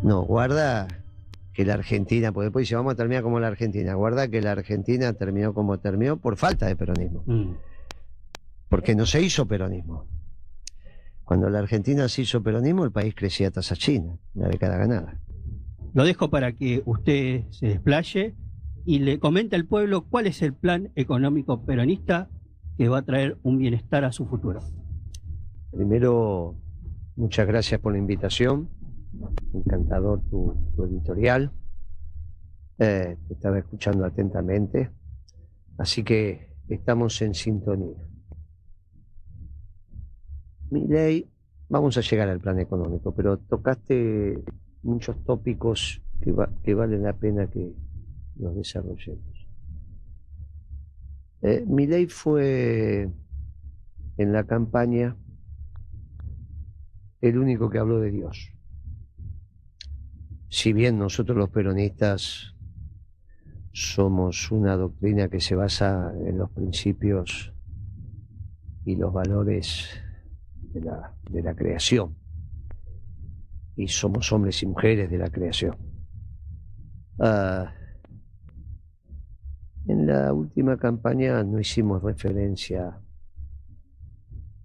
No, guarda que la Argentina, porque después dice, vamos a terminar como la Argentina. Guarda que la Argentina terminó como terminó por falta de peronismo. Porque no se hizo peronismo. Cuando la Argentina se hizo peronismo, el país crecía a tasa china, la década ganada. Lo dejo para que usted se desplaye y le comente al pueblo cuál es el plan económico peronista que va a traer un bienestar a su futuro. Primero, muchas gracias por la invitación. Encantador tu editorial. Te estaba escuchando atentamente. Así que estamos en sintonía. Milei, vamos a llegar al plan económico, pero tocaste muchos tópicos que valen la pena que los desarrollemos. Milei fue en la campaña el único que habló de Dios. Si bien nosotros los peronistas somos una doctrina que se basa en los principios y los valores de la creación, y somos hombres y mujeres de la creación. En la última campaña no hicimos referencia,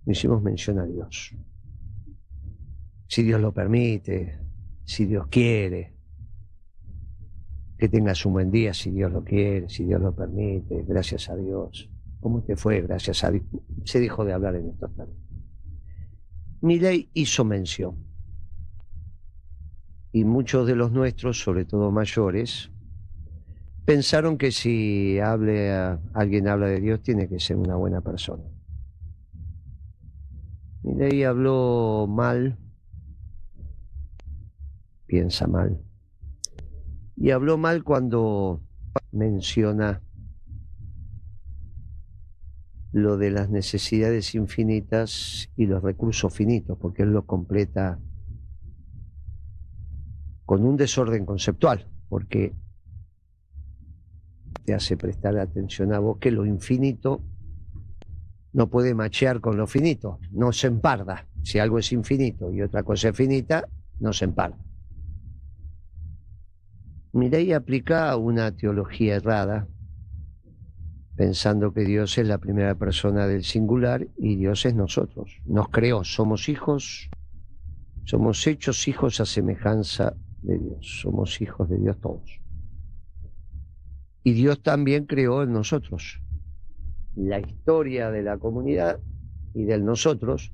no hicimos mención a Dios. Si Dios lo permite, si Dios quiere, que tengas un buen día si Dios lo quiere, si Dios lo permite, gracias a Dios. ¿Cómo te fue? Gracias a Dios. Se dejó de hablar en estos términos. Milei hizo mención, y muchos de los nuestros, sobre todo mayores, pensaron que si alguien habla de Dios tiene que ser una buena persona. Milei habló mal, piensa mal, y habló mal cuando menciona lo de las necesidades infinitas y los recursos finitos, porque él lo completa con un desorden conceptual, porque te hace prestar atención a vos que lo infinito no puede machear con lo finito, no se emparda. Si algo es infinito y otra cosa es finita, no se emparda. Milei aplica una teología errada, pensando que Dios es la primera persona del singular y Dios es nosotros. Nos creó, somos hijos, somos hechos hijos a semejanza de Dios, somos hijos de Dios todos. Y Dios también creó en nosotros. La historia de la comunidad y del nosotros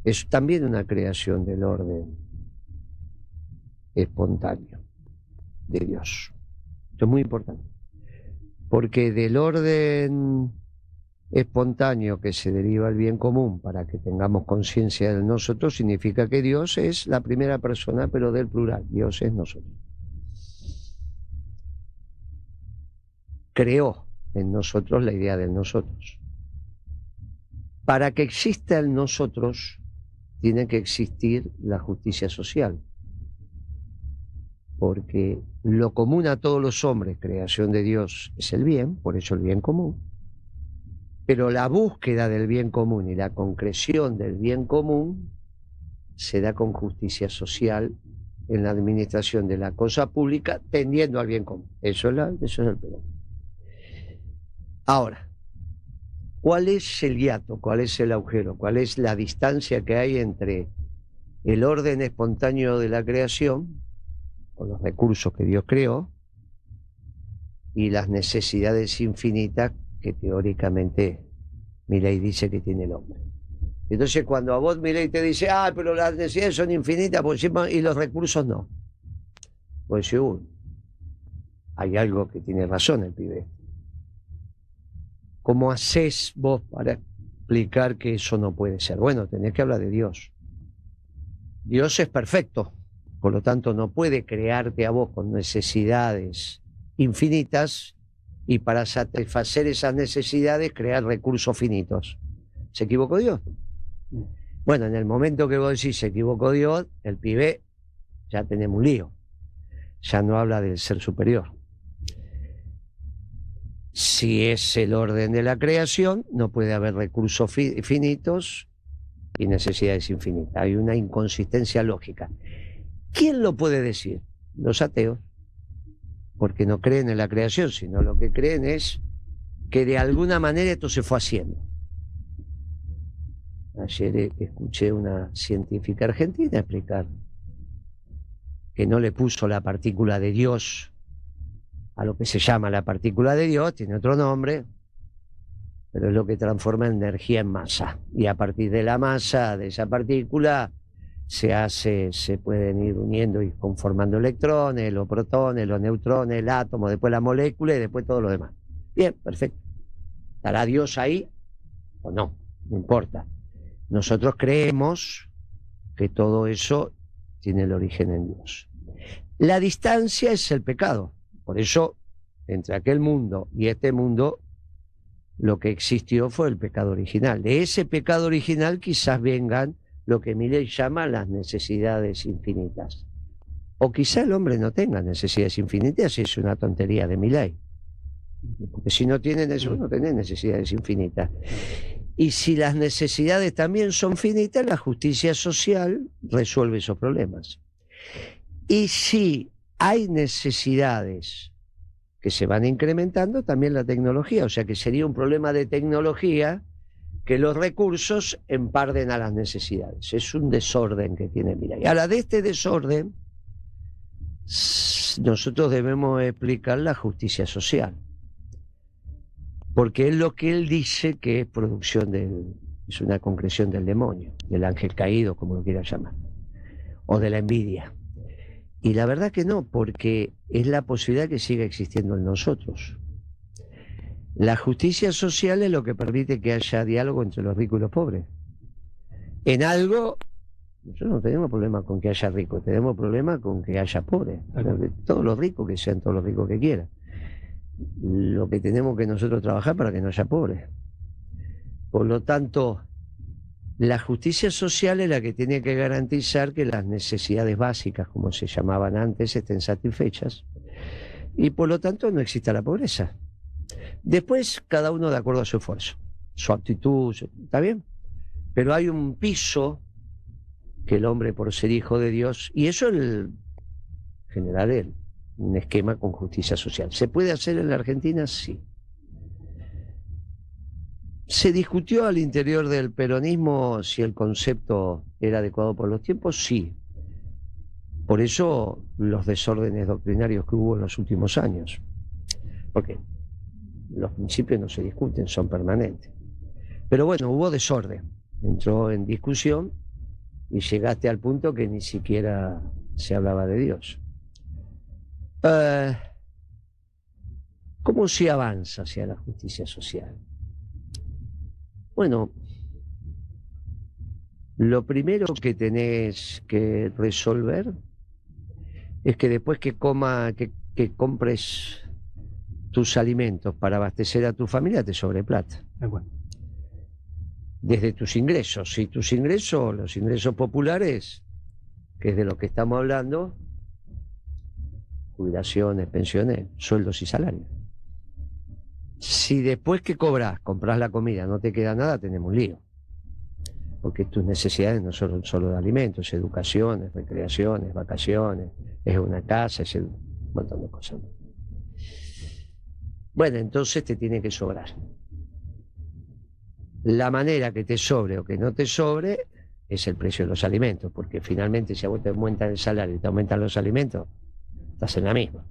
es también una creación del orden espontáneo de Dios. Esto es muy importante, porque del orden espontáneo que se deriva el bien común para que tengamos conciencia de nosotros, significa que Dios es la primera persona, pero del plural. Dios es nosotros. Creó en nosotros la idea del nosotros. Para que exista el nosotros, tiene que existir la justicia social. Porque lo común a todos los hombres, creación de Dios, es el bien, por eso el bien común. Pero la búsqueda del bien común y la concreción del bien común se da con justicia social en la administración de la cosa pública, tendiendo al bien común. Eso es el problema. Ahora, ¿cuál es el hiato? ¿Cuál es el agujero? ¿Cuál es la distancia que hay entre el orden espontáneo de la creación, con los recursos que Dios creó, y las necesidades infinitas que teóricamente Milei dice que tiene el hombre? Entonces, cuando a vos Milei te dice, pero las necesidades son infinitas y los recursos no, pues hay algo que tiene razón el pibe. ¿Cómo hacés vos para explicar que eso no puede ser? Bueno, tenés que hablar de Dios. Dios es perfecto, por lo tanto no puede crearte a vos con necesidades infinitas y para satisfacer esas necesidades crear recursos finitos. ¿Se equivocó Dios? Bueno, en el momento que vos decís se equivocó Dios, el pibe, ya tenemos un lío. Ya no habla del ser superior. Si es el orden de la creación, no puede haber recursos finitos y necesidades infinitas. Hay una inconsistencia lógica. ¿Quién lo puede decir? Los ateos, porque no creen en la creación, sino lo que creen es que de alguna manera esto se fue haciendo. Ayer escuché una científica argentina explicar que no le puso la partícula de Dios a lo que se llama la partícula de Dios, tiene otro nombre, pero es lo que transforma energía en masa. Y a partir de la masa de esa partícula se pueden ir uniendo y conformando electrones, los protones, los neutrones, el átomo, después la molécula y después todo lo demás. Bien, perfecto. ¿Estará Dios ahí o no? No importa. Nosotros creemos que todo eso tiene el origen en Dios. La distancia es el pecado. Por eso, entre aquel mundo y este mundo, lo que existió fue el pecado original. De ese pecado original quizás vengan lo que Milei llama las necesidades infinitas. O quizá el hombre no tenga necesidades infinitas y es una tontería de Milei. Porque si no tienen eso, no tienen necesidades infinitas. Y si las necesidades también son finitas, la justicia social resuelve esos problemas. Y si hay necesidades que se van incrementando, también la tecnología. O sea que sería un problema de tecnología que los recursos emparden a las necesidades. Es un desorden que tiene Milei. Ahora, de este desorden, nosotros debemos explicar la justicia social. Porque es lo que él dice que es es una concreción del demonio, del ángel caído, como lo quiera llamar, o de la envidia. Y la verdad que no, porque es la posibilidad que siga existiendo en nosotros. La justicia social es lo que permite que haya diálogo entre los ricos y los pobres. En algo, nosotros no tenemos problema con que haya ricos, tenemos problema con que haya pobres. Todos los ricos, que sean todos los ricos que quieran. Lo que tenemos que nosotros trabajar para que no haya pobres. Por lo tanto, la justicia social es la que tiene que garantizar que las necesidades básicas, como se llamaban antes, estén satisfechas y por lo tanto no exista la pobreza. Después, cada uno de acuerdo a su esfuerzo, su actitud, ¿está bien? Pero hay un piso que el hombre, por ser hijo de Dios, y eso es generar un esquema con justicia social. ¿Se puede hacer en la Argentina? Sí. ¿Se discutió al interior del peronismo si el concepto era adecuado por los tiempos? Sí. Por eso los desórdenes doctrinarios que hubo en los últimos años. Porque los principios no se discuten, son permanentes. Pero bueno, hubo desorden. Entró en discusión y llegaste al punto que ni siquiera se hablaba de Dios. ¿Cómo se avanza hacia la justicia social? Bueno, lo primero que tenés que resolver es que después que compres tus alimentos para abastecer a tu familia, te sobre plata. Bueno. Desde tus ingresos. Si tus ingresos, los ingresos populares, que es de lo que estamos hablando, jubilaciones, pensiones, sueldos y salarios. Si después que compras la comida, no te queda nada, tenemos un lío. Porque tus necesidades no son solo de alimentos, educaciones, recreaciones, vacaciones, es una casa, es un montón de cosas. Bueno, entonces te tiene que sobrar. La manera que te sobre o que no te sobre es el precio de los alimentos, porque finalmente si a vos te aumentan el salario y te aumentan los alimentos, estás en la misma.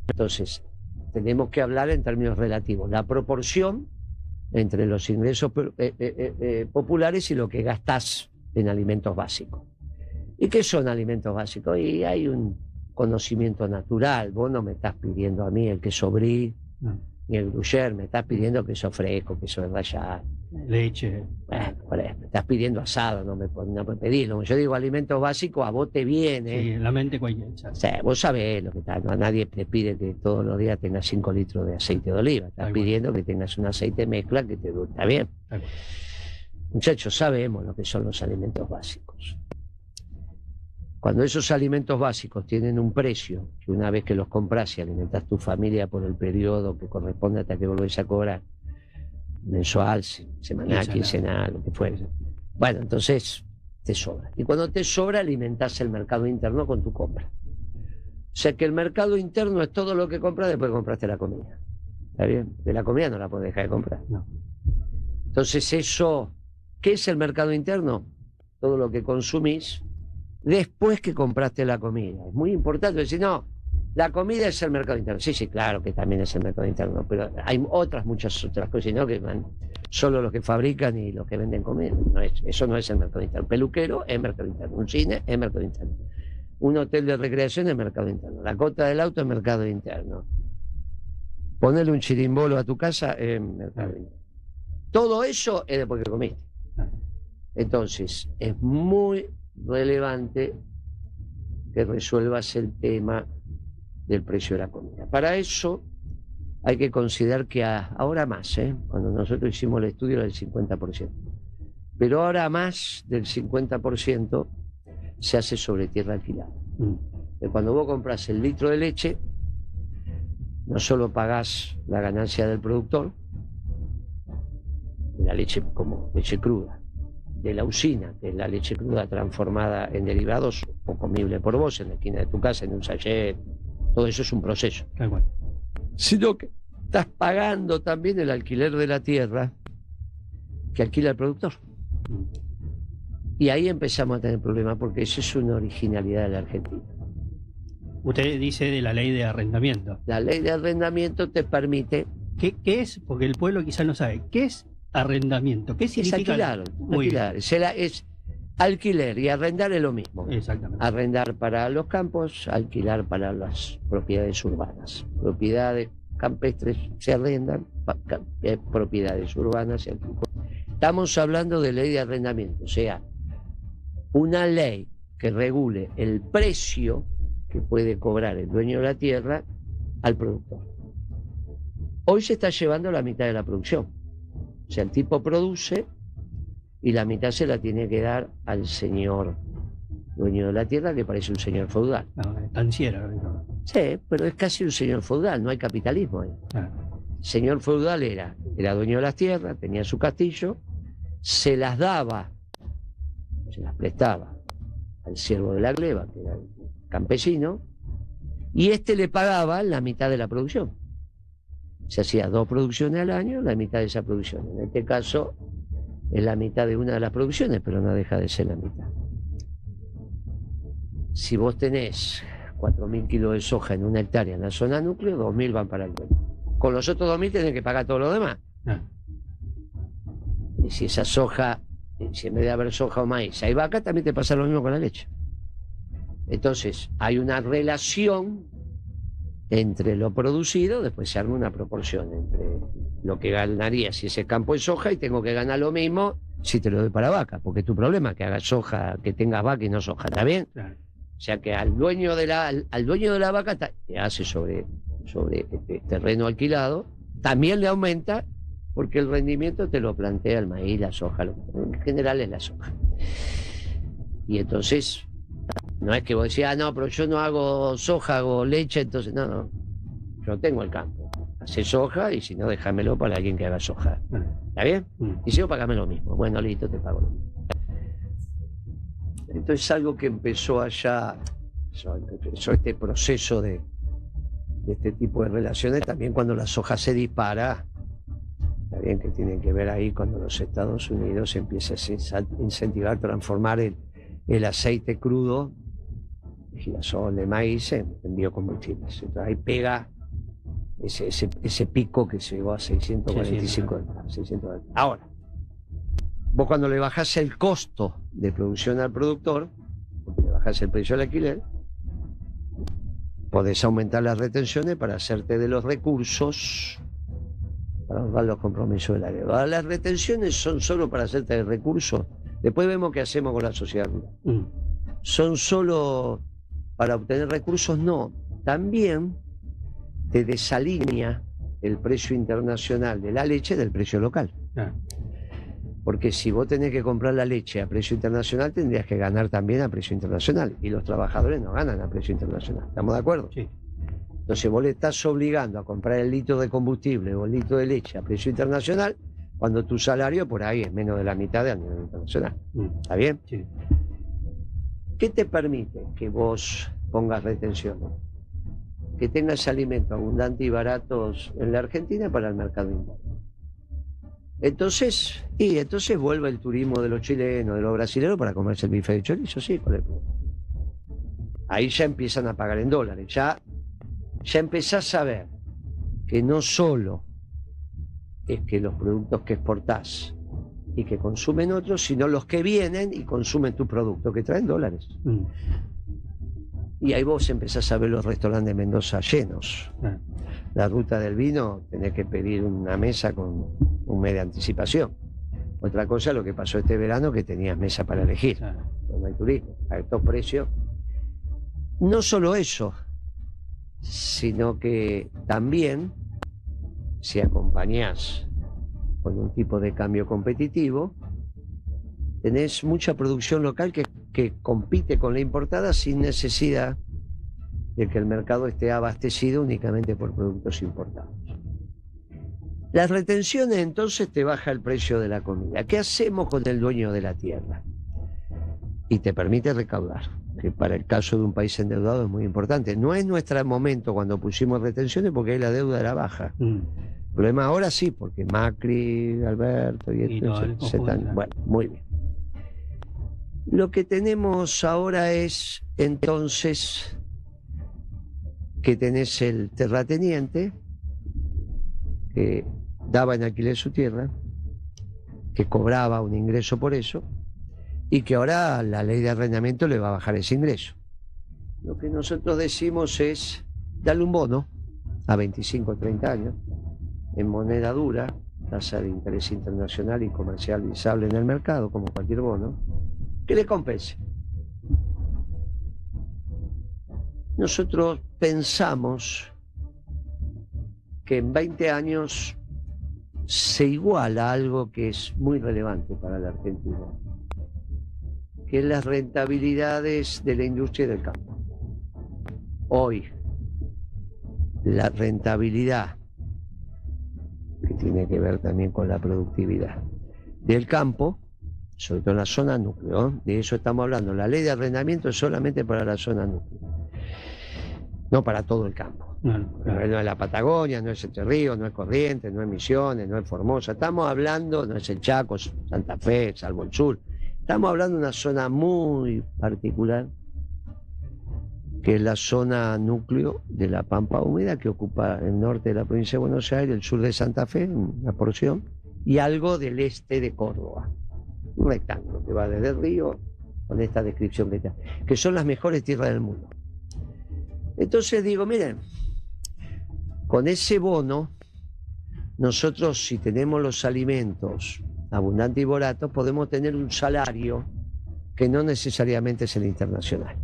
Entonces, tenemos que hablar en términos relativos. La proporción entre los ingresos populares y lo que gastás en alimentos básicos. ¿Y qué son alimentos básicos? Y hay un conocimiento natural. Vos no me estás pidiendo a mí el queso brie, ni el gruyère, me estás pidiendo queso fresco, queso de rallado. Leche. Bueno, me estás pidiendo asado, no me pedís. Yo digo alimentos básicos, a vos te viene. Sí, la mente cualquiera. O sea, vos sabés lo que está. No, a nadie te pide que todos los días tengas 5 litros de aceite de oliva. Estás pidiendo que tengas un aceite mezcla que te dure. ¿Está bien? Muchachos, sabemos lo que son los alimentos básicos. Cuando esos alimentos básicos tienen un precio, que una vez que los compras y alimentas tu familia por el periodo que corresponde hasta que volvés a cobrar, mensual, semanal, quincenal, lo que fuera. Bueno, entonces te sobra. Y cuando te sobra, alimentás el mercado interno con tu compra. O sea que el mercado interno es todo lo que compras después que compraste la comida. ¿Está bien? De la comida no la puedes dejar de comprar. No. Entonces eso, ¿qué es el mercado interno? Todo lo que consumís después que compraste la comida. Es muy importante decir, no, la comida es el mercado interno. Sí, sí, claro que también es el mercado interno, pero hay muchas otras cosas, ¿no? Que van solo los que fabrican y los que venden comida. Eso no es el mercado interno. Un peluquero es mercado interno, un cine es mercado interno. Un hotel de recreación es mercado interno. La cota del auto es mercado interno. Ponerle un chirimbolo a tu casa es mercado interno. Todo eso es después que comiste. Entonces, es muy relevante que resuelvas el tema del precio de la comida. Para eso hay que considerar que ahora más, cuando nosotros hicimos el estudio era del 50%, pero ahora más del 50% se hace sobre tierra alquilada. Cuando vos compras el litro de leche, no solo pagás la ganancia del productor, de la leche como leche cruda, de la usina, que es la leche cruda transformada en derivados o comible por vos en la esquina de tu casa, en un sachet, todo eso es un proceso. Sino que estás pagando también el alquiler de la tierra que alquila el productor. Y ahí empezamos a tener problemas porque eso es una originalidad de la Argentina. Usted dice de la ley de arrendamiento. La ley de arrendamiento te permite... ¿Qué es? Porque el pueblo quizás no sabe. ¿Qué es arrendamiento? ¿Qué significa? Es alquiler y arrendar es lo mismo. Exactamente. Arrendar para los campos, alquilar para las propiedades urbanas. Propiedades campestres se arrendan, propiedades urbanas se alquilan. Estamos hablando de ley de arrendamiento, o sea, una ley que regule el precio que puede cobrar el dueño de la tierra al productor. Hoy se está llevando la mitad de la producción. O sea, el tipo produce y la mitad se la tiene que dar al señor dueño de la tierra, que parece un señor feudal. Estanciero. Sí, pero es casi un señor feudal, no hay capitalismo ahí. El señor feudal era dueño de las tierras, tenía su castillo, se las daba, se las prestaba al siervo de la gleba, que era el campesino, y este le pagaba la mitad de la producción. Se hacía 2 producciones al año, la mitad de esa producción. En este caso es la mitad de una de las producciones, pero no deja de ser la mitad. Si vos tenés 4.000 kilos de soja en una hectárea en la zona núcleo, 2.000 van para el dueño. Con los otros 2.000 tenés que pagar todo lo demás. Y si esa soja, si en vez de haber soja o maíz hay vaca, también te pasa lo mismo con la leche. Entonces, hay una relación entre lo producido, después se arma una proporción entre lo que ganaría si ese campo es soja y tengo que ganar lo mismo si te lo doy para vaca, porque es tu problema que hagas soja, que tengas vaca y no soja, ¿está bien? Claro. O sea que al dueño de la vaca que hace sobre terreno alquilado, también le aumenta porque el rendimiento te lo plantea el maíz, la soja, en general es la soja. Y entonces, no es que vos decís, no, pero yo no hago soja, hago leche, entonces, no, yo tengo el campo. Hace soja y si no, déjamelo para alguien que haga soja. ¿Está bien? Y si no, pagame lo mismo. Bueno, listo, te pago lo mismo. Entonces, algo que empezó allá, empezó este proceso de este tipo de relaciones, también cuando la soja se dispara, está bien que tienen que ver ahí cuando los Estados Unidos empieza a incentivar, transformar el aceite crudo, de girasol, de maíz, en biocombustibles. Entonces ahí pega ese pico que se llegó a 645 dólares. 600 dólares. Ahora, vos cuando le bajás el costo de producción al productor, porque le bajás el precio al alquiler, podés aumentar las retenciones para hacerte de los recursos para honrar los compromisos de la deuda. Ahora, las retenciones son solo para hacerte de recursos. Después vemos qué hacemos con la sociedad rural. Son solo para obtener recursos, no. También te desalinea el precio internacional de la leche del precio local. Porque si vos tenés que comprar la leche a precio internacional, tendrías que ganar también a precio internacional. Y los trabajadores no ganan a precio internacional. ¿Estamos de acuerdo? Sí. Entonces vos le estás obligando a comprar el litro de combustible o el litro de leche a precio internacional, cuando tu salario por ahí es menos de la mitad del nivel internacional. ¿Está bien? Sí. ¿Qué te permite que vos pongas retenciones? Que tengas alimentos abundantes y baratos en la Argentina para el mercado interno. Entonces vuelve el turismo de los chilenos, de los brasileños para comerse el bife de chorizo, sí, ¿cuál es el problema? Ahí ya empiezan a pagar en dólares, ya empezás a ver que no solo es que los productos que exportás y que consumen otros, sino los que vienen y consumen tus productos, que traen dólares. Y ahí vos empezás a ver los restaurantes de Mendoza llenos. La ruta del vino, tenés que pedir una mesa con un mes de anticipación. Otra cosa, lo que pasó este verano, que tenías mesa para elegir. No hay turismo, a estos precios. No solo eso, sino que también, si acompañás con un tipo de cambio competitivo, tenés mucha producción local que compite con la importada sin necesidad de que el mercado esté abastecido únicamente por productos importados. Las retenciones entonces te baja el precio de la comida. ¿Qué hacemos con el dueño de la tierra? Y te permite recaudar, que para el caso de un país endeudado es muy importante. No es nuestro momento cuando pusimos retenciones porque ahí la deuda era baja. El problema ahora sí, porque Macri, Alberto y bueno, muy bien. Lo que tenemos ahora es entonces que tenés el terrateniente que daba en alquiler su tierra, que cobraba un ingreso por eso, y que ahora la ley de arrendamiento le va a bajar ese ingreso. Lo que nosotros decimos es darle un bono a 25 o 30 años, en moneda dura, tasa de interés internacional y comercial visable en el mercado, como cualquier bono, que le compense. Nosotros pensamos que en 20 años se iguala algo que es muy relevante para la Argentina, que es las rentabilidades de la industria del campo. Hoy, la rentabilidad, que tiene que ver también con la productividad del campo, sobre todo en la zona núcleo, de eso estamos hablando. La ley de arrendamiento es solamente para la zona núcleo, no para todo el campo. No es la Patagonia, no es Entre Ríos, no es Corrientes, no es Misiones, no es Formosa. Estamos hablando, no es el Chaco, Santa Fe, salvo el sur. Estamos hablando de una zona muy particular, que es la zona núcleo de la Pampa Húmeda, que ocupa el norte de la provincia de Buenos Aires, el sur de Santa Fe, una porción, y algo del este de Córdoba. Un rectángulo que va desde el río, con esta descripción que son las mejores tierras del mundo. Entonces digo, miren, con ese bono, nosotros si tenemos los alimentos abundantes y baratos, podemos tener un salario que no necesariamente es el internacional,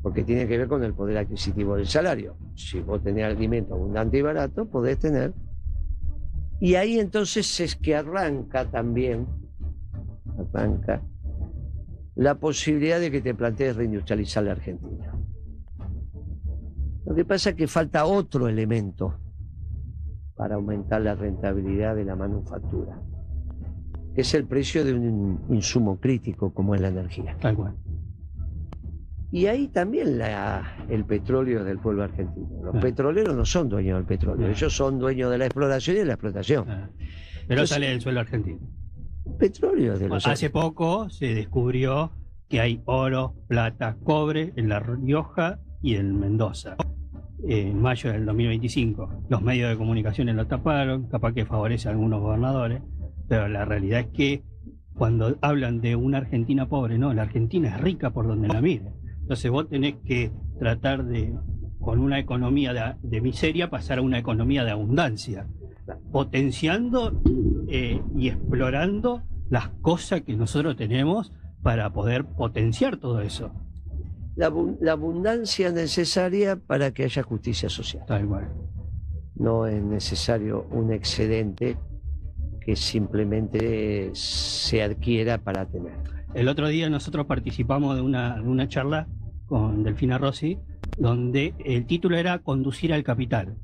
porque tiene que ver con el poder adquisitivo del salario. Si vos tenés alimento abundante y barato, podés tener. Y ahí entonces es que arranca la posibilidad de que te plantees reindustrializar la Argentina. Lo que pasa es que falta otro elemento para aumentar la rentabilidad de la manufactura, que es el precio de un insumo crítico como es la energía. Tal cual. Y ahí también el petróleo del pueblo argentino. Los petroleros no son dueños del petróleo, ellos son dueños de la exploración y de la explotación. Pero entonces, sale del suelo argentino. Petróleo de los Hace poco se descubrió que hay oro, plata, cobre en La Rioja y en Mendoza. En mayo del 2025. Los medios de comunicación lo taparon, capaz que favorece a algunos gobernadores, pero la realidad es que cuando hablan de una Argentina pobre, no, la Argentina es rica por donde la mire. Entonces vos tenés que tratar de, con una economía de miseria, pasar a una economía de abundancia, potenciando y explorando las cosas que nosotros tenemos para poder potenciar todo eso. La abundancia necesaria para que haya justicia social. Tal cual. No es necesario un excedente que simplemente se adquiera para tener. El otro día nosotros participamos de una charla con Delfina Rossi, donde el título era Conducir al capital.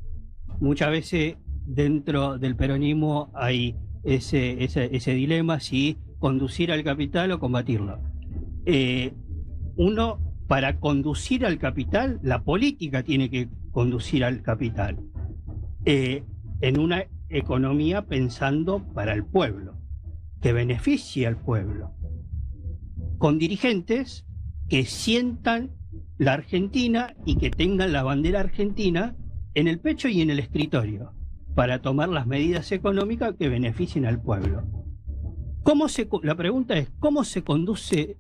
Muchas veces dentro del peronismo hay ese dilema, si conducir al capital o combatirlo. Uno, para conducir al capital, la política tiene que conducir al capital en una economía pensando para el pueblo, que beneficie al pueblo, con dirigentes que sientan la Argentina y que tengan la bandera argentina en el pecho y en el escritorio, para tomar las medidas económicas que beneficien al pueblo. La pregunta es, ¿cómo se conduce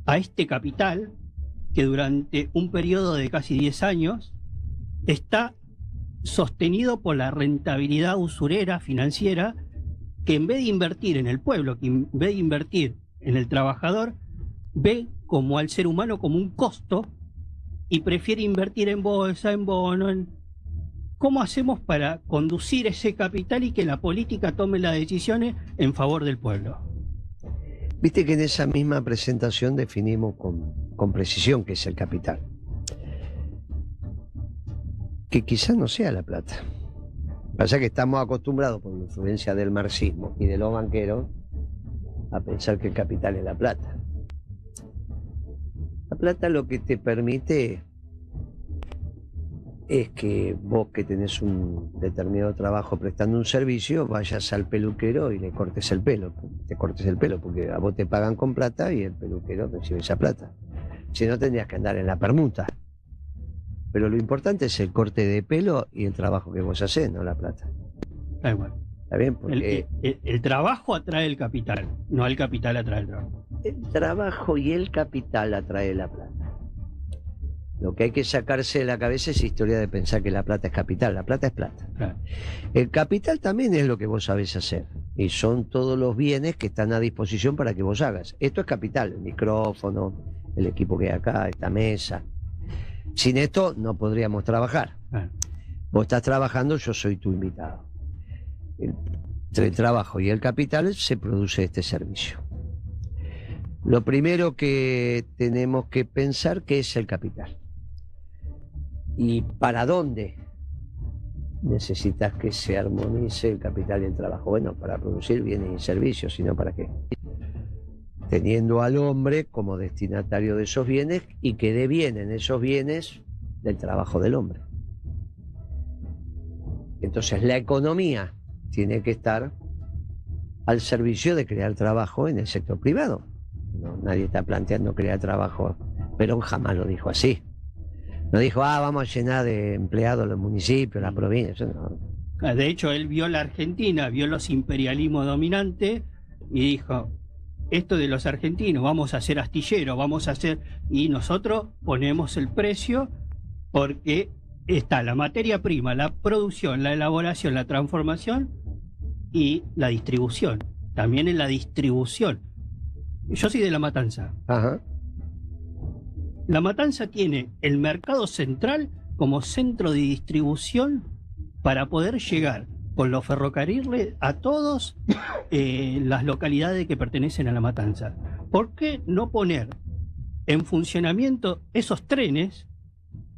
a este capital que durante un periodo de casi 10 años está sostenido por la rentabilidad usurera financiera, que en vez de invertir en el pueblo, que en vez de invertir en el trabajador, ve como al ser humano como un costo y prefiere invertir en bolsa, en bono, ¿Cómo hacemos para conducir ese capital y que la política tome las decisiones en favor del pueblo? Viste que en esa misma presentación definimos con precisión qué es el capital. Que quizás no sea la plata. Pasa que estamos acostumbrados por la influencia del marxismo y de los banqueros a pensar que el capital es la plata. La plata lo que te permite es que vos, que tenés un determinado trabajo prestando un servicio, vayas al peluquero y le cortes el pelo. Te cortes el pelo porque a vos te pagan con plata y el peluquero recibe esa plata. Si no, tendrías que andar en la permuta. Pero lo importante es el corte de pelo y el trabajo que vos hacés, no la plata. Bueno. ¿Está bien? Porque el trabajo atrae el capital, no el capital atrae el trabajo. El trabajo y el capital atrae la plata. Lo que hay que sacarse de la cabeza es la historia de pensar que la plata es capital. La plata es plata. Claro. El capital también es lo que vos sabés hacer. Y son todos los bienes que están a disposición para que vos hagas. Esto es capital. El micrófono, el equipo que hay acá, esta mesa. Sin esto no podríamos trabajar. Claro. Vos estás trabajando, yo soy tu invitado. Entre el trabajo y el capital se produce este servicio. Lo primero que tenemos que pensar que es el capital. ¿Y para dónde necesitas que se armonice el capital y el trabajo? Bueno, para producir bienes y servicios, sino para qué. Teniendo al hombre como destinatario de esos bienes y que devienen esos bienes del trabajo del hombre. Entonces la economía tiene que estar al servicio de crear trabajo en el sector privado. No, nadie está planteando crear trabajo. Perón jamás lo dijo así. No dijo, vamos a llenar de empleados los municipios, las provincias. No. De hecho, él vio la Argentina, vio los imperialismos dominantes y dijo, esto de los argentinos, vamos a hacer astilleros, vamos a hacer... Y nosotros ponemos el precio porque está la materia prima, la producción, la elaboración, la transformación y la distribución. También en la distribución. Yo soy de La Matanza. Ajá. La Matanza tiene el mercado central como centro de distribución para poder llegar con los ferrocarriles a todas las localidades que pertenecen a La Matanza. ¿Por qué no poner en funcionamiento esos trenes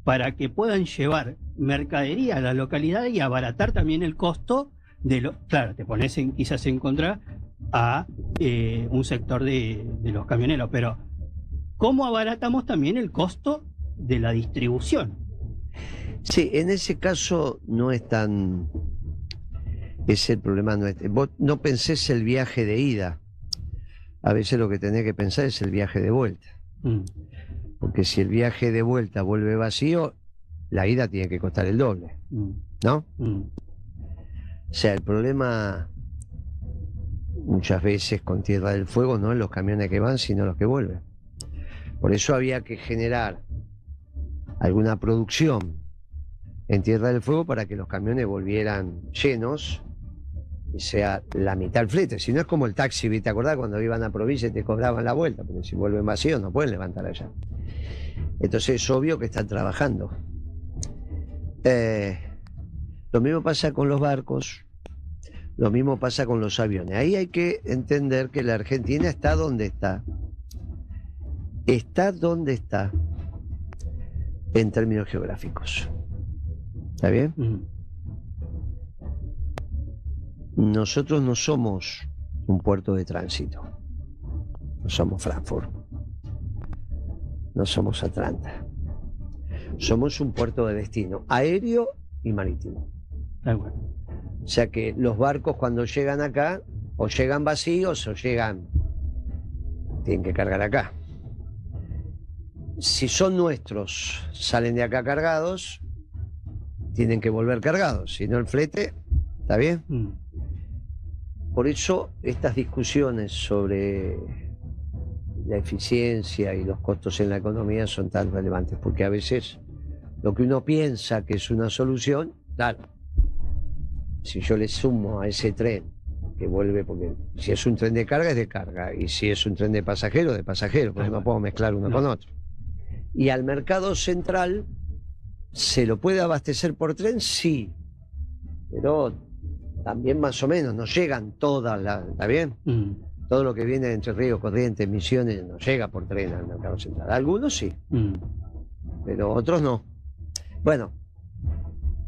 para que puedan llevar mercadería a la localidad y abaratar también el costo de lo... Claro, te pones quizás en contra a un sector de los camioneros, pero ¿cómo abaratamos también el costo de la distribución? Sí, en ese caso no es tan... Es el problema, vos no pensés el viaje de ida. A veces lo que tenés que pensar es el viaje de vuelta. Porque si el viaje de vuelta vuelve vacío, la ida tiene que costar el doble. ¿No? O sea, el problema muchas veces con Tierra del Fuego no es los camiones que van, sino los que vuelven. Por eso había que generar alguna producción en Tierra del Fuego para que los camiones volvieran llenos y sea la mitad del flete. Si no, es como el taxi, ¿te acordás? Cuando iban a provincia y te cobraban la vuelta, porque si vuelven vacíos no pueden levantar allá. Entonces es obvio que están trabajando. Lo mismo pasa con los barcos, lo mismo pasa con los aviones. Ahí hay que entender que la Argentina está donde está. Está donde está en términos geográficos. ¿Está bien? Nosotros no somos un puerto de tránsito, no somos Frankfurt, no somos Atlanta, somos un puerto de destino, aéreo y marítimo. Bueno. O sea que los barcos cuando llegan acá, o llegan vacíos o tienen que cargar acá. Si son nuestros, salen de acá cargados, tienen que volver cargados, si no el flete, ¿está bien? Por eso estas discusiones sobre la eficiencia y los costos en la economía son tan relevantes, porque a veces lo que uno piensa que es una solución, claro, si yo le sumo a ese tren que vuelve, porque si es un tren de carga es de carga, y si es un tren de pasajero, porque no puedo mezclar uno con otro. Y al mercado central, ¿se lo puede abastecer por tren? Sí, pero también más o menos, no llegan todas las, ¿está bien? Todo lo que viene de Entre Ríos, Corrientes, Misiones, no llega por tren al mercado central. Algunos sí, pero otros no. Bueno,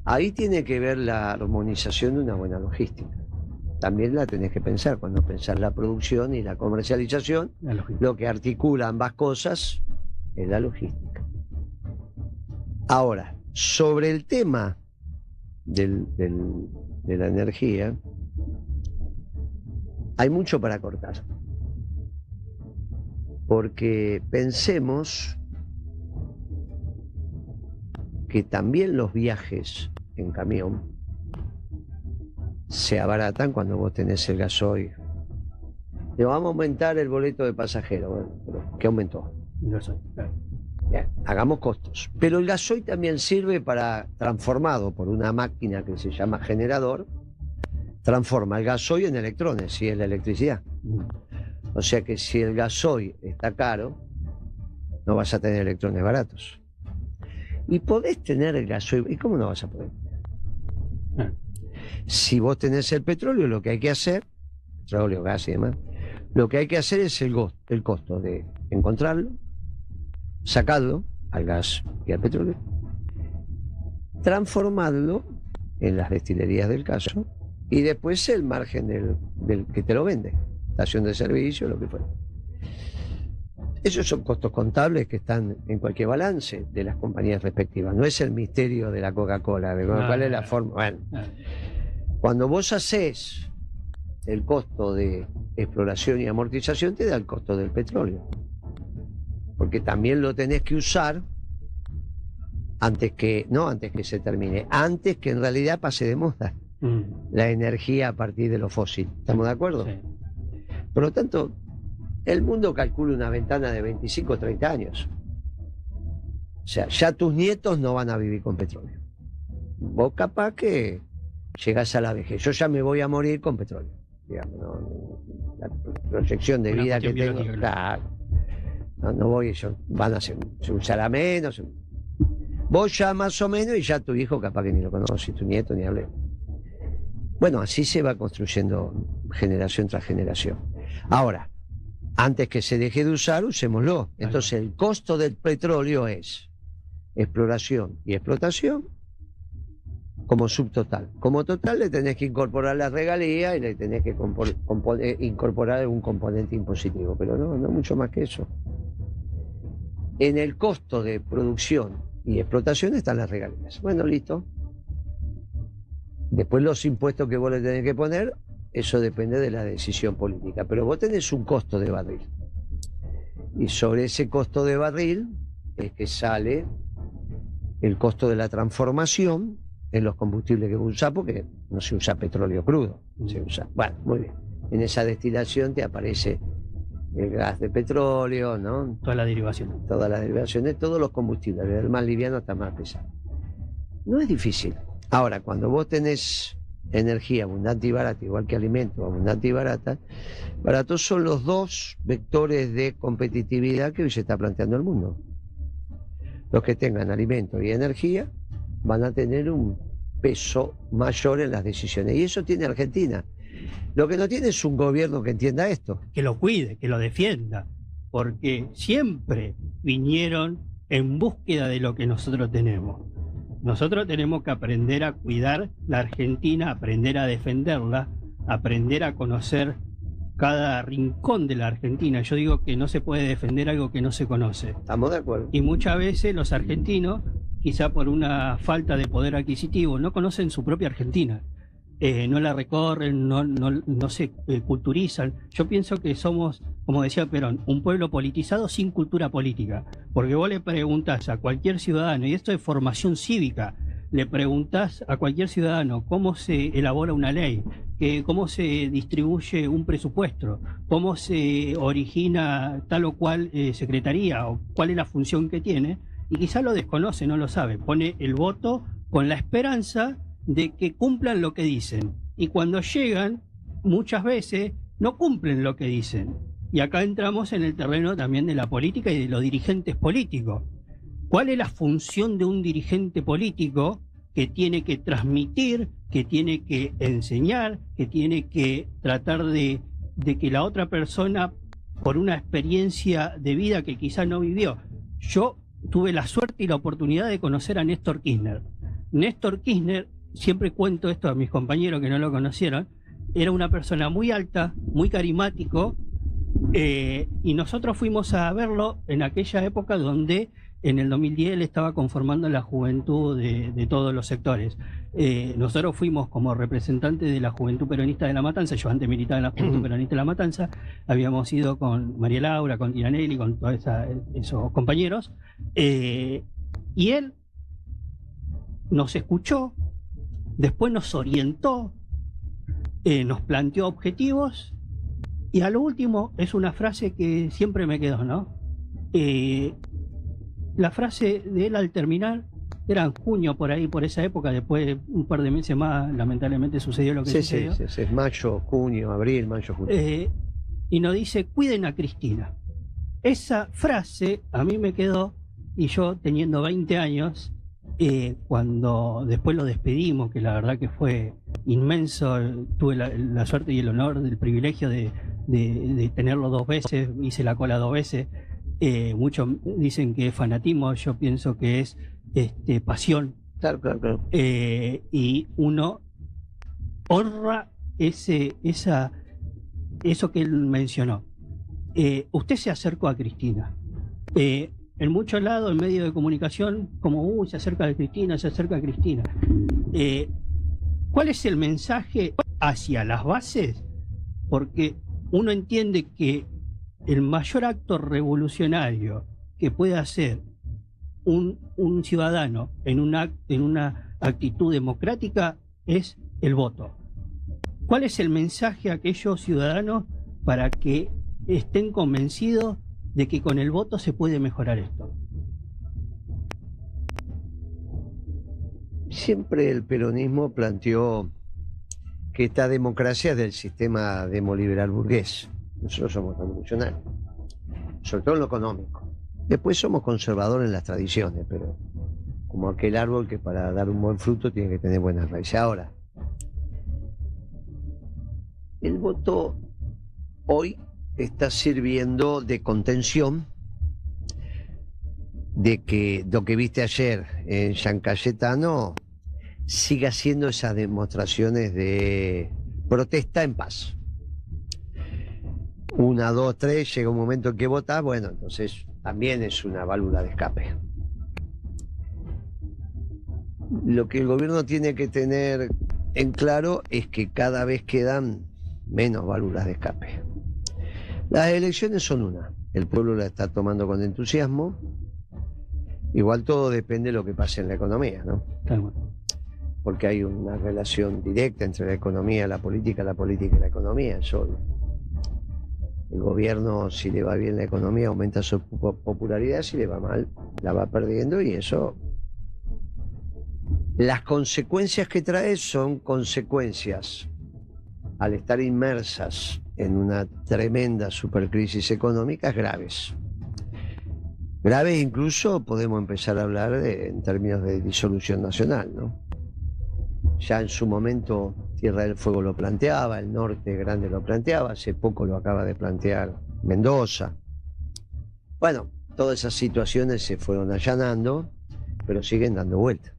ahí tiene que ver la armonización de una buena logística. También la tenés que pensar cuando pensás la producción y la comercialización. Lo que articula ambas cosas es la logística. Ahora, sobre el tema de la energía, hay mucho para cortar. Porque pensemos que también los viajes en camión se abaratan cuando vos tenés el gasoil. Le vamos a aumentar el boleto de pasajero. Bueno, pero ¿qué aumentó? Gasoil, claro. Bien, hagamos costos. Pero el gasoil también sirve para, transformado por una máquina que se llama generador, transforma el gasoil en electrones y es la electricidad. O sea que si el gasoil está caro, no vas a tener electrones baratos. Y podés tener el gasoil. ¿Y cómo no vas a poder? Si vos tenés el petróleo, lo que hay que hacer, petróleo, gas y demás, lo que hay que hacer es el costo de encontrarlo, sacarlo al gas y al petróleo, transformarlo en las destilerías del caso y después el margen del que te lo vende, estación de servicio, lo que fuera. Esos son costos contables que están en cualquier balance de las compañías respectivas. No es el misterio de la Coca-Cola, de cuál es la forma. Bueno, cuando vos hacés el costo de exploración y amortización, te da el costo del petróleo. Porque también lo tenés que usar antes que se termine, antes que en realidad pase de moda la energía a partir de lo fósil. ¿Estamos de acuerdo? Sí. Por lo tanto, el mundo calcula una ventana de 25 o 30 años. O sea, ya tus nietos no van a vivir con petróleo. Vos capaz que llegás a la vejez. Yo ya me voy a morir con petróleo. Digamos, ¿no? La proyección de vida que tengo. Claro. No voy, se usará menos. Vos ya más o menos y ya tu hijo capaz que ni lo conoce, tu nieto ni hablé. Bueno, así se va construyendo generación tras generación. Ahora, antes que se deje de usar, usémoslo. Entonces el costo del petróleo es exploración y explotación como subtotal. Como total le tenés que incorporar la regalía y le tenés que incorporar algún componente impositivo, pero no mucho más que eso. En el costo de producción y explotación están las regalías. Bueno, listo. Después los impuestos que vos le tenés que poner, eso depende de la decisión política. Pero vos tenés un costo de barril. Y sobre ese costo de barril es que sale el costo de la transformación en los combustibles que vos usás, porque no se usa petróleo crudo. Se usa. Bueno, muy bien. En esa destilación te aparece el gas de petróleo, ¿no? Todas las derivaciones. Todas las derivaciones, todos los combustibles, desde el más liviano hasta el más pesado. No es difícil. Ahora, cuando vos tenés energía abundante y barata, igual que alimentos abundante y barata, baratos son los dos vectores de competitividad que hoy se está planteando el mundo. Los que tengan alimentos y energía van a tener un peso mayor en las decisiones. Y eso tiene Argentina. Lo que no tiene es un gobierno que entienda esto. Que lo cuide, que lo defienda, porque siempre vinieron en búsqueda de lo que nosotros tenemos. Nosotros tenemos que aprender a cuidar la Argentina, aprender a defenderla, aprender a conocer cada rincón de la Argentina. Yo digo que no se puede defender algo que no se conoce. Estamos de acuerdo. Y muchas veces los argentinos, quizá por una falta de poder adquisitivo, no conocen su propia Argentina. No la recorren, no se culturizan. Yo pienso que somos, como decía Perón, un pueblo politizado sin cultura política. Porque vos le preguntás a cualquier ciudadano, y esto es formación cívica, le preguntás a cualquier ciudadano cómo se elabora una ley, cómo se distribuye un presupuesto, cómo se origina tal o cual secretaría, o cuál es la función que tiene, y quizá lo desconoce, no lo sabe. Pone el voto con la esperanza de que cumplan lo que dicen. Y cuando llegan, muchas veces no cumplen lo que dicen. Y acá entramos en el terreno también de la política y de los dirigentes políticos. ¿Cuál es la función de un dirigente político que tiene que transmitir, que tiene que enseñar, que tiene que tratar de que la otra persona, por una experiencia de vida que quizá no vivió? Yo tuve la suerte y la oportunidad de conocer a Néstor Kirchner. Néstor Kirchner, siempre cuento esto a mis compañeros que no lo conocieron, era una persona muy alta, muy carismático, y nosotros fuimos a verlo en aquella época donde en el 2010 él estaba conformando la juventud de todos los sectores. Nosotros fuimos como representantes de la Juventud Peronista de La Matanza. Yo antes militaba en la Juventud Peronista de La Matanza, habíamos ido con María Laura, con Tiranelli, con todos esos compañeros, y él nos escuchó, después nos orientó, nos planteó objetivos, y a lo último es una frase que siempre me quedó, ¿no? La frase de él al terminar, era en junio por ahí, por esa época, después un par de meses más, lamentablemente sucedió lo que sucedió. Sí, mayo, junio, abril, mayo, junio. Y nos dice, cuiden a Cristina. Esa frase a mí me quedó, y yo teniendo 20 años, cuando después lo despedimos, que la verdad que fue inmenso, tuve la suerte y el honor del privilegio de tenerlo 2 veces, hice la cola 2 veces. Muchos dicen que es fanatismo, yo pienso que es pasión. Claro. Y uno honra eso que él mencionó. Usted se acercó a Cristina. En muchos lados, en medios de comunicación, como se acerca a Cristina, se acerca a Cristina. ¿Cuál es el mensaje hacia las bases? Porque uno entiende que el mayor acto revolucionario que puede hacer un ciudadano en una actitud democrática es el voto. ¿Cuál es el mensaje a aquellos ciudadanos para que estén convencidos de que con el voto se puede mejorar esto? Siempre el peronismo planteó que esta democracia es del sistema demoliberal burgués. Nosotros somos revolucionarios, sobre todo en lo económico. Después somos conservadores en las tradiciones, pero como aquel árbol que para dar un buen fruto tiene que tener buenas raíces. Ahora, el voto hoy está sirviendo de contención de que lo que viste ayer en San Cayetano siga haciendo esas demostraciones de protesta en paz. 1, 2, 3, llega un momento en que votás, bueno, entonces también es una válvula de escape. Lo que el gobierno tiene que tener en claro es que cada vez quedan menos válvulas de escape. Las elecciones son una, el pueblo la está tomando con entusiasmo, igual todo depende de lo que pase en la economía, ¿no? Claro. Porque hay una relación directa entre la economía y la política y la economía. El gobierno, si le va bien la economía, aumenta su popularidad, si le va mal, la va perdiendo, y eso, las consecuencias que trae son consecuencias, al estar inmersas en una tremenda supercrisis económica, graves. Graves, incluso podemos empezar a hablar en términos de disolución nacional, ¿no? Ya en su momento Tierra del Fuego lo planteaba, el Norte Grande lo planteaba, hace poco lo acaba de plantear Mendoza. Bueno, todas esas situaciones se fueron allanando, pero siguen dando vuelta.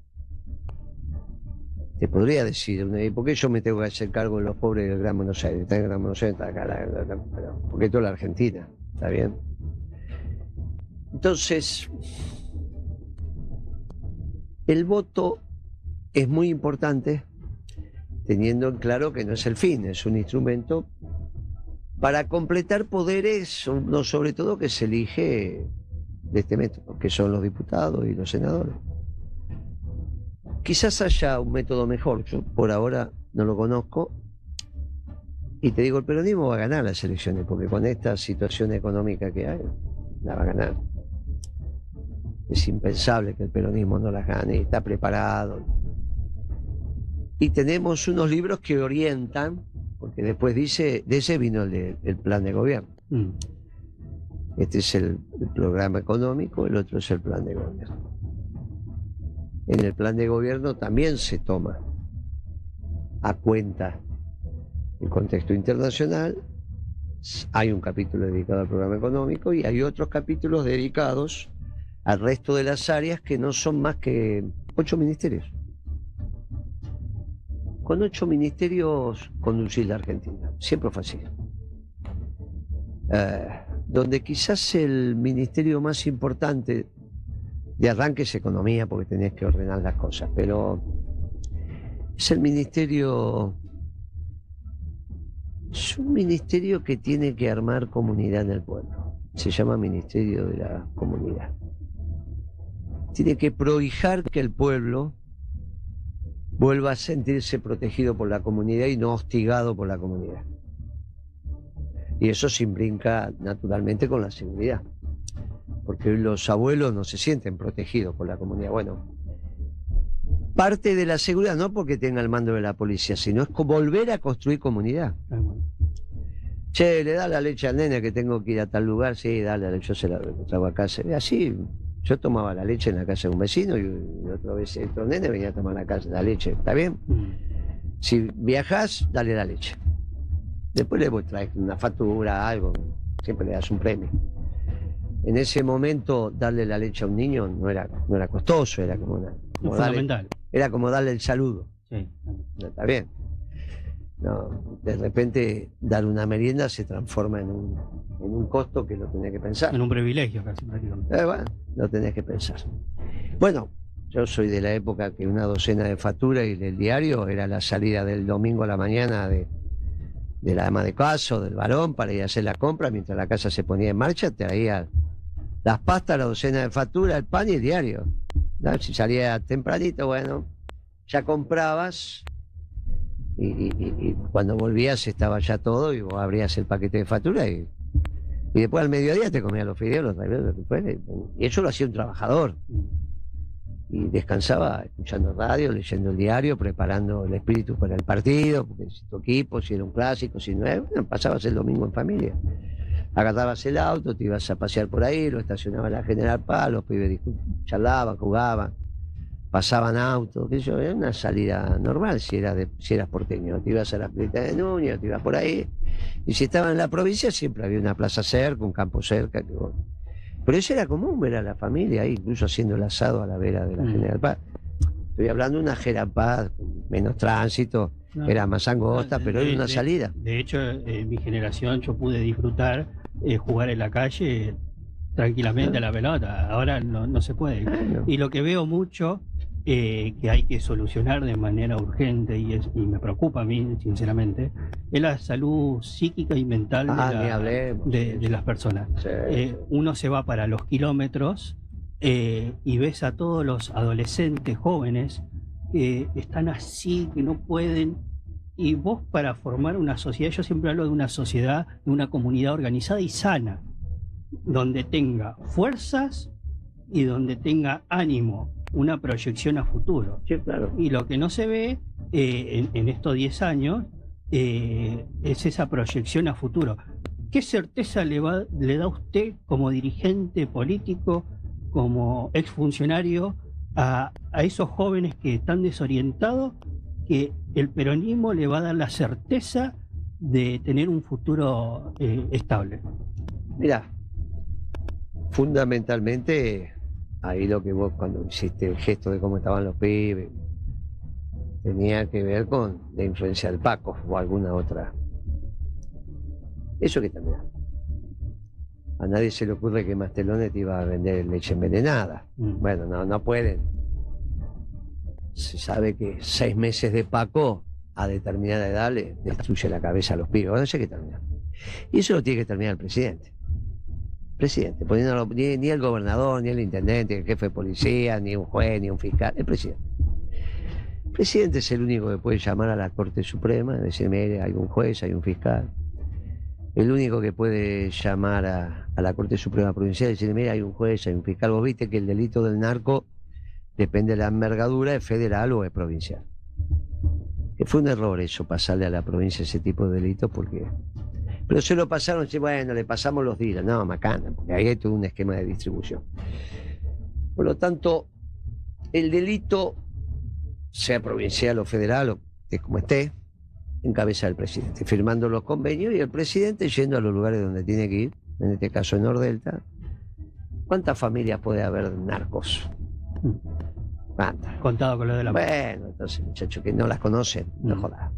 te podría decir, ¿por qué yo me tengo que hacer cargo de los pobres del Gran Buenos Aires? Está en el Gran Buenos Aires, está acá, porque toda la Argentina, ¿está bien? Entonces, el voto es muy importante, teniendo en claro que no es el fin, es un instrumento para completar poderes, no sobre todo que se elige de este método, que son los diputados y los senadores. Quizás haya un método mejor, yo por ahora no lo conozco, y te digo, el peronismo va a ganar las elecciones, porque con esta situación económica que hay, la va a ganar. Es impensable que el peronismo no las gane, está preparado. Y tenemos unos libros que orientan, porque después dice, de ese vino el plan de gobierno. Este es el programa económico, el otro es el plan de gobierno. En el plan de gobierno también se toma a cuenta el contexto internacional. Hay un capítulo dedicado al programa económico y hay otros capítulos dedicados al resto de las áreas que no son más que 8 ministerios. Con 8 ministerios conducir la Argentina, siempre fue así. Donde quizás el ministerio más importante de arranque es economía, porque tenés que ordenar las cosas, pero es el ministerio, es un ministerio que tiene que armar comunidad en el pueblo. Se llama Ministerio de la Comunidad. Tiene que prohijar que el pueblo vuelva a sentirse protegido por la comunidad y no hostigado por la comunidad. Y eso se imbrica naturalmente con la seguridad, porque los abuelos no se sienten protegidos por la comunidad. Bueno, parte de la seguridad no porque tenga el mando de la policía, sino es volver a construir comunidad. Che, le da la leche al nene que tengo que ir a tal lugar, sí, dale, yo se la traigo a casa. Así, yo tomaba la leche en la casa de un vecino y otra vez otro nene venía a tomar la leche, ¿está bien? Si viajás, dale la leche. Después le traes una factura, algo, siempre le das un premio. En ese momento, darle la leche a un niño no era costoso, era como fundamental. Era como darle el saludo. Sí. No, está bien. No, de repente, dar una merienda se transforma en un costo que lo tenés que pensar. En un privilegio casi prácticamente. Bueno, lo tenés que pensar. Bueno, yo soy de la época que una docena de facturas y del diario era la salida del domingo a la mañana de la ama de casa, del varón, para ir a hacer la compra. Mientras la casa se ponía en marcha, traía las pastas, la docena de facturas, el pan y el diario. ¿No? Si salía tempranito, bueno, ya comprabas y cuando volvías estaba ya todo y vos abrías el paquete de facturas y después al mediodía te comías los fideos, los traías, lo que fuera. Y eso lo hacía un trabajador. Y descansaba escuchando radio, leyendo el diario, preparando el espíritu para el partido, porque si tu equipo, si era un clásico, si no era, bueno, pasabas el domingo en familia. Agarrabas el auto, te ibas a pasear por ahí, lo estacionaba la General Paz, los pibes charlaban, jugaban, pasaban autos, qué sé yo, era una salida normal si eras porteño. Te ibas a la Pileta de Núñez, te ibas por ahí. Y si estabas en la provincia, siempre había una plaza cerca, un campo cerca, que vos... Pero eso era común ver a la familia ahí, incluso haciendo el asado a la vera de la General Paz. Estoy hablando de una General Paz con menos tránsito, era más angosta, pero era una salida. De hecho, en mi generación yo pude disfrutar jugar en la calle tranquilamente a la pelota. Ahora no se puede. Y lo que veo mucho que hay que solucionar de manera urgente y me preocupa a mí, sinceramente, es la salud psíquica y mental de las personas. Sí. Uno se va para los kilómetros y ves a todos los adolescentes jóvenes que están así, que no pueden. Y vos, para formar una sociedad, yo siempre hablo de una sociedad, de una comunidad organizada y sana, donde tenga fuerzas y donde tenga ánimo, una proyección a futuro. Sí, claro. Y lo que no se ve en estos 10 años es esa proyección a futuro. ¿Qué certeza le da a usted como dirigente político, como exfuncionario, a esos jóvenes que están desorientados, que el peronismo le va a dar la certeza de tener un futuro estable? Mirá, fundamentalmente, ahí lo que vos cuando hiciste el gesto de cómo estaban los pibes, tenía que ver con la influencia del Paco o alguna otra. Eso hay que terminar. A nadie se le ocurre que Mastelones te iba a vender leche envenenada. Bueno, no pueden. Se sabe que 6 meses de Paco a determinada edad le destruye la cabeza a los pibes. Bueno, eso hay que terminar. Y eso lo tiene que terminar el presidente. Poniéndolo, ni el gobernador, ni el intendente, ni el jefe de policía, ni un juez, ni un fiscal. El presidente. El presidente es el único que puede llamar a la Corte Suprema y decir, mire, hay un juez, hay un fiscal. El único que puede llamar a la Corte Suprema Provincial y decir, mire, hay un juez, hay un fiscal. Vos viste que el delito del narco depende de la envergadura, es federal o es provincial. Que fue un error eso, pasarle a la provincia ese tipo de delitos, porque... Pero se lo pasaron, y bueno, le pasamos los días. No, macana, porque ahí hay todo un esquema de distribución. Por lo tanto, el delito, sea provincial o federal, o como esté, en cabeza del presidente, firmando los convenios y el presidente yendo a los lugares donde tiene que ir, en este caso en Nordelta. ¿Cuántas familias puede haber narcos? ¿Cuántas? Contado con lo de la... Bueno, entonces, muchachos, que no las conocen, no jodas.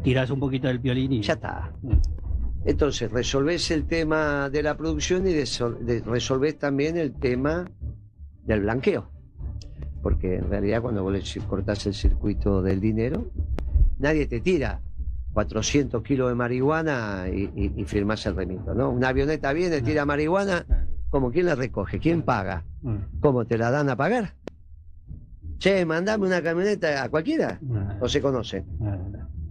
Tirás un poquito del violín y... Ya está. Entonces, resolvés el tema de la producción y resolvés también el tema del blanqueo. Porque en realidad cuando vos le cortás el circuito del dinero, nadie te tira 400 kilos de marihuana y firmás el remito, ¿no? Una avioneta viene, tira marihuana, ¿cómo? ¿Quién la recoge? ¿Quién paga? ¿Cómo te la dan a pagar? Che, mandame una camioneta a cualquiera. ¿O se conocen?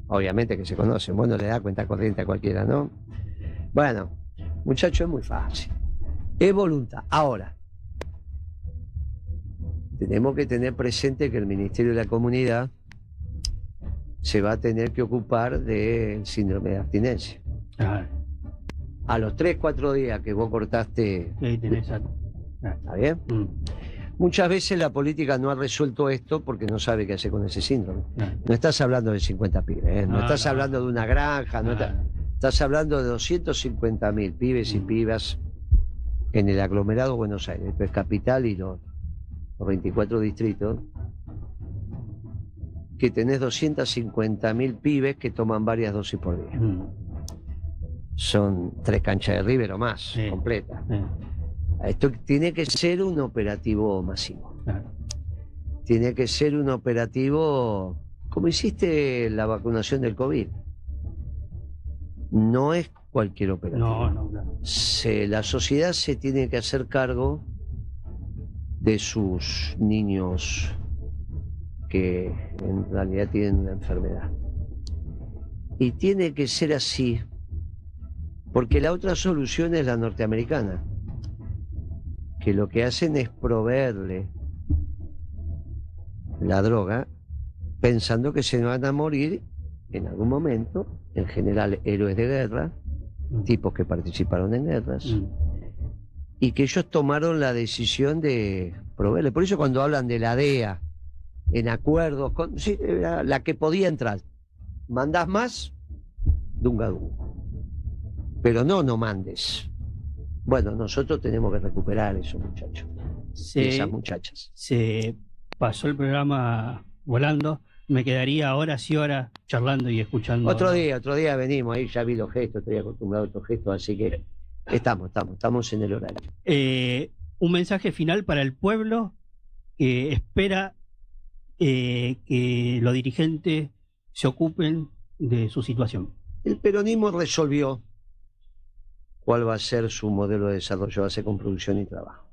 Obviamente que se conocen. Bueno, le da cuenta corriente a cualquiera, ¿no? Bueno, muchacho, es muy fácil. Es voluntad. Ahora, tenemos que tener presente que el Ministerio de la Comunidad se va a tener que ocupar del síndrome de abstinencia. A los 3-4 días que vos cortaste... Ahí tenés a... ¿Está bien? Muchas veces la política no ha resuelto esto porque no sabe qué hacer con ese síndrome. No estás hablando de 50 pibes, ¿eh? No estás hablando de una granja, estás hablando de 250.000 pibes y pibas en el aglomerado de Buenos Aires. Esto es capital y los 24 distritos, que tenés 250.000 pibes que toman varias dosis por día. Son 3 canchas de River o más, completas. Esto tiene que ser un operativo masivo. Tiene que ser un operativo como hiciste la vacunación del COVID. No es cualquier operativo. No. La sociedad se tiene que hacer cargo de sus niños que en realidad tienen una enfermedad. Y tiene que ser así, porque la otra solución es la norteamericana, que lo que hacen es proveerle la droga pensando que se van a morir en algún momento, en general héroes de guerra, tipos que participaron en guerras, y que ellos tomaron la decisión de proveerle. Por eso cuando hablan de la DEA, en acuerdos con... Sí, la que podía entrar. Mandás más, dunga. Pero no mandes. Bueno, nosotros tenemos que recuperar esos muchachos y esas muchachas. Se pasó el programa volando. Me quedaría horas y horas charlando y escuchando. Otro día venimos, ahí ya vi los gestos, estoy acostumbrado a estos gestos, así que estamos en el horario. Un mensaje final para el pueblo que espera que los dirigentes se ocupen de su situación. El peronismo resolvió cuál va a ser su modelo de desarrollo, va a ser con producción y trabajo.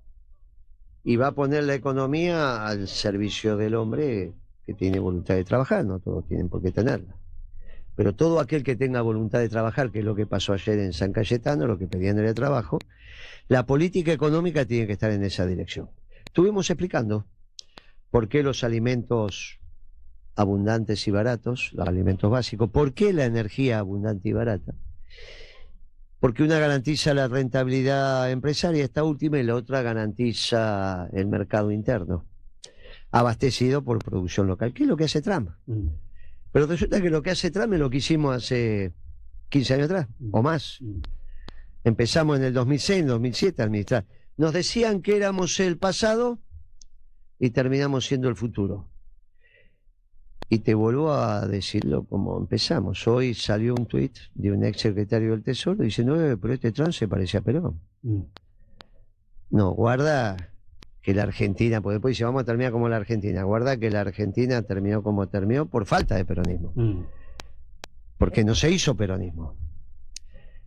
Y va a poner la economía al servicio del hombre que tiene voluntad de trabajar, no todos tienen por qué tenerla. Pero todo aquel que tenga voluntad de trabajar, que es lo que pasó ayer en San Cayetano, lo que pedían era trabajo, la política económica tiene que estar en esa dirección. Estuvimos explicando por qué los alimentos abundantes y baratos, los alimentos básicos, por qué la energía abundante y barata. Porque una garantiza la rentabilidad empresaria, esta última, y la otra garantiza el mercado interno, abastecido por producción local, que es lo que hace Trump. Pero resulta que lo que hace Trump es lo que hicimos hace 15 años atrás, o más. Empezamos en el 2006, en el 2007 a administrar. Nos decían que éramos el pasado y terminamos siendo el futuro. Y te vuelvo a decirlo como empezamos. Hoy salió un tuit de un ex secretario del Tesoro diciendo, pero este Trump se parecía a Perón. No, guarda que la Argentina, porque después dice, vamos a terminar como la Argentina. Guarda que la Argentina terminó como terminó por falta de peronismo. Porque no se hizo peronismo.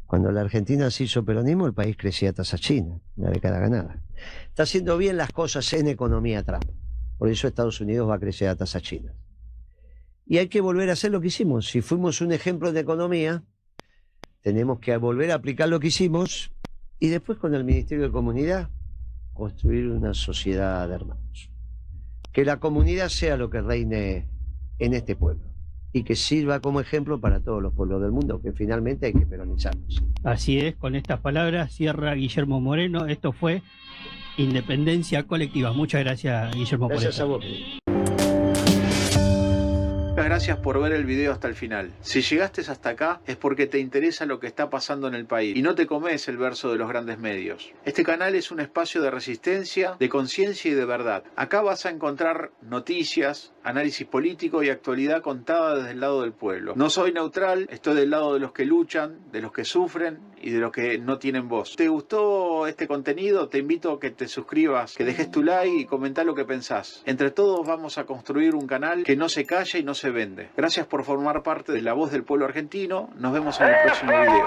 Cuando la Argentina se hizo peronismo, el país crecía a tasa china, una década ganada. Está haciendo bien las cosas en economía Trump. Por eso Estados Unidos va a crecer a tasa china. Y hay que volver a hacer lo que hicimos. Si fuimos un ejemplo de economía, tenemos que volver a aplicar lo que hicimos y después con el Ministerio de Comunidad construir una sociedad de hermanos. Que la comunidad sea lo que reine en este pueblo y que sirva como ejemplo para todos los pueblos del mundo, que finalmente hay que peronizarlos. Así es, con estas palabras cierra Guillermo Moreno. Esto fue Independencia Colectiva. Muchas gracias, Guillermo. Gracias a vos. Gracias por ver el video hasta el final. Si llegaste hasta acá es porque te interesa lo que está pasando en el país y no te comes el verso de los grandes medios. Este canal es un espacio de resistencia, de conciencia y de verdad. Acá vas a encontrar noticias, análisis político y actualidad contada desde el lado del pueblo. No soy neutral, estoy del lado de los que luchan, de los que sufren y de los que no tienen voz. ¿Te gustó este contenido? Te invito a que te suscribas, que dejes tu like y comentá lo que pensás. Entre todos vamos a construir un canal que no se calla y no se vende. Gracias por formar parte de La Voz del Pueblo Argentino. Nos vemos en el próximo video.